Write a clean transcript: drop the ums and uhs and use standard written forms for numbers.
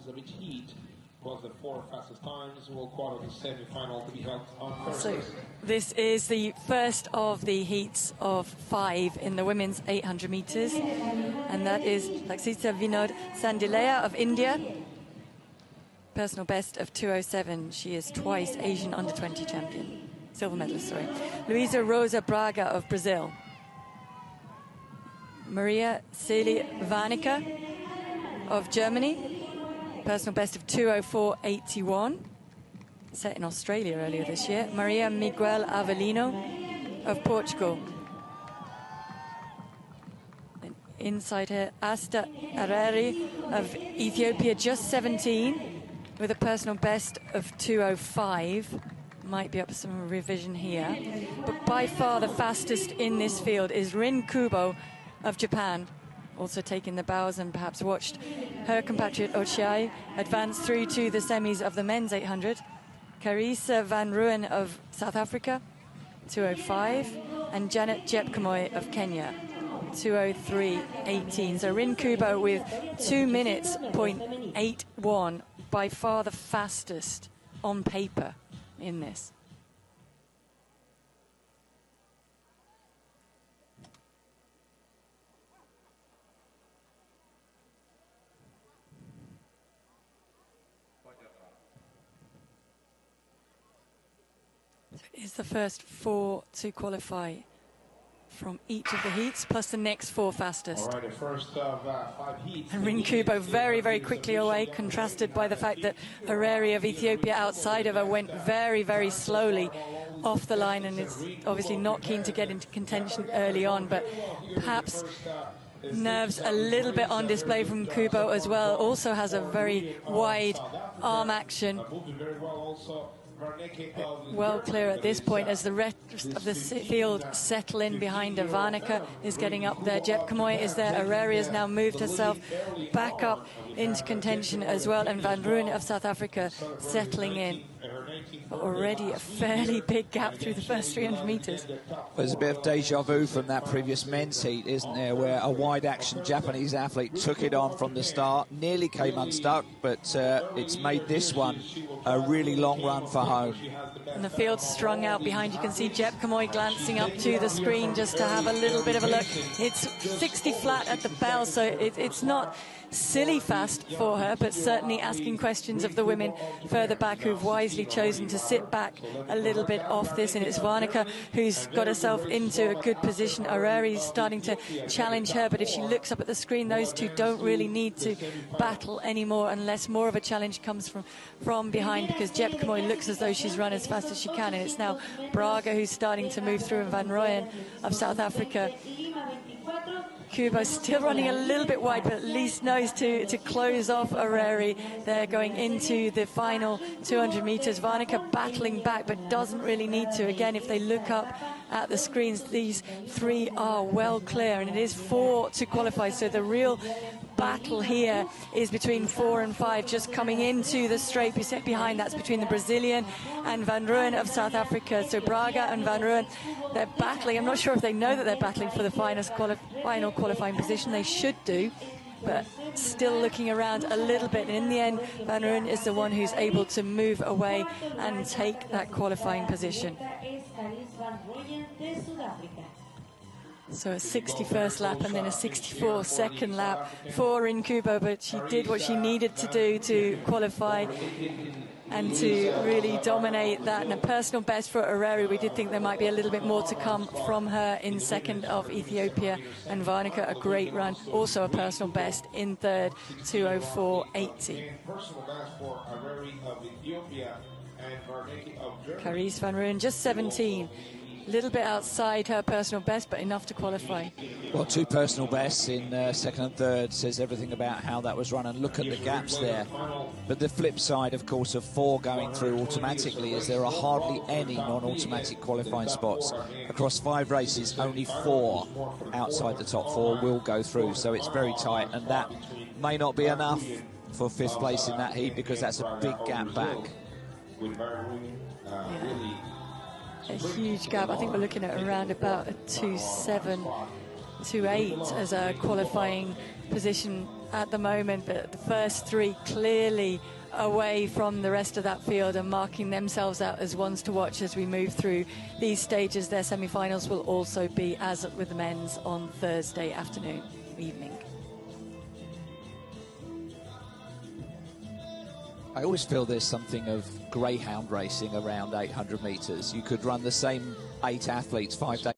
of each heat, plus the 4 fastest times will qualify the semi-final to be held on Thursday. So this is the first of the heats of 5 in the women's 800 meters, and that is Laksita Vinod Sandilaya of India. Personal best of 2:07. She is twice Asian under-20 champion, silver medalist, sorry. Luisa Rosa Braga of Brazil. Maria Celi Vanica of Germany. Personal best of 2:04.81. Set in Australia earlier this year. Maria Miguel Avelino of Portugal. And inside her, Asta Areri of Ethiopia, just 17, with a personal best of 2:05. Might be up for some revision here. But by far the fastest in this field is Rin Kubo of Japan. Also taking the bows and perhaps watched her compatriot Ochiai advance through to the semis of the men's 800. Carissa Van Rooyen of South Africa, 2:05, and Janet Jepkemoi of Kenya, 2:03.18. So Rin Kubo with 2 minutes, 0.81, by far the fastest on paper in this. Is the first 4 to qualify from each of the heats, plus the next 4 fastest. All right, the first of 5 heats. And Rin Kubo very, very quickly away, contrasted by the fact that Areri of Ethiopia outside of her went very, very slowly off the line, and is obviously not keen to get into contention early on, but perhaps nerves a little bit on display from Kubo as well. Also has a very wide arm action. Well clear at this point as the rest of the field settle in behind her. Vanica is getting up there. Jepkemoi is there. Areri has now moved herself back up into contention as well. And Van Rooyen of South Africa settling in. But already a fairly big gap through the first 300 metres. There's a bit of deja vu from that previous men's heat, isn't there, where a wide-action Japanese athlete took it on from the start, nearly came unstuck, but it's made this one a really long run for home. And the field's strung out behind. You can see Jepkemoi glancing up to the screen just to have a little bit of a look. It's 60 flat at the bell, so it's not silly fast for her, but certainly asking questions of the women further back who've wisely chosen to sit back a little bit off this. And it's Vanica who's got herself into a good position. Areri's starting to challenge her, but if she looks up at the screen, those two don't really need to battle anymore unless more of a challenge comes from behind, because Jepkemoi looks as though she's run as fast as she can. And it's now Braga who's starting to move through, and Van Rooyen of South Africa. Kubo's still running a little bit wide, but at least knows to close off Areri. They're going into the final 200 metres. Vanica battling back, but doesn't really need to. Again, if they look up at the screens, these 3 are well clear, and it is 4 to qualify. So the real battle here is between 4 and 5, just coming into the straight behind. That's between the Brazilian and Van Rooyen of South Africa. So Braga and Van Rooyen, they're battling. I'm not sure if they know that they're battling for the final qualifying position. They should do, but still looking around a little bit. And in the end, Van Rooyen is the one who's able to move away and take that qualifying position. So a 61st lap and then a 64-second lap for Rin Kubo, but she did what she needed to do to qualify and to really dominate that. And a personal best for Areri. We did think there might be a little bit more to come from her in second of Ethiopia. And Vanica, a great run. Also a personal best in third, 2:04.80. Carice Van Rooyen, just 17. A little bit outside her personal best, but enough to qualify. Well, 2 personal bests in second and third says everything about how that was run, and look at the gaps there. But the flip side, of course, of 4 going through automatically is there are hardly any non-automatic qualifying spots. Across 5 races, only 4 outside the top 4 will go through, so it's very tight, and that may not be enough for 5th place in that heat, because that's a big gap back. A huge gap. I think we're looking at around about a 2.7, 2.8 as a qualifying position at the moment, but the first three clearly away from the rest of that field and marking themselves out as ones to watch as we move through these stages. Their semi-finals will also be, as with the men's, on Thursday evening. I always feel there's something of greyhound racing around 800 metres. You could run the same 8 athletes 5 days